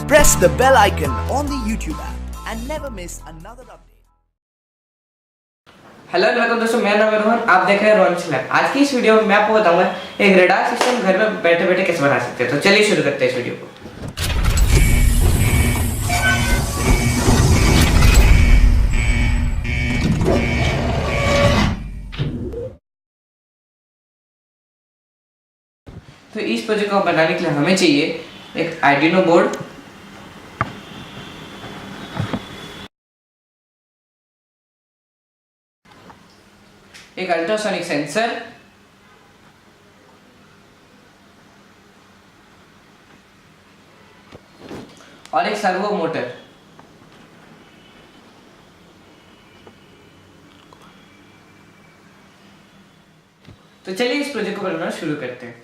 Press the bell icon on the YouTube app and never miss another update. Hello welcome दोस्तों, मेरा नाम है रोहन। आप देख रहे हैं रोहन लैब। आज की इस वीडियो में मैं आपको बताऊंगा एक रडार सिस्टम घर में बैठे बैठे कैसे बना सकते हैं। तो चलिए शुरू करते हैं इस वीडियो को। तो इस प्रोजेक्ट को बनाने के लिए हमें चाहिए एक आर्डिनो बोर्ड, एक अल्ट्रासोनिक सेंसर, और एक सर्वो मोटर। तो चलिए इस प्रोजेक्ट को बनाना शुरू करते हैं।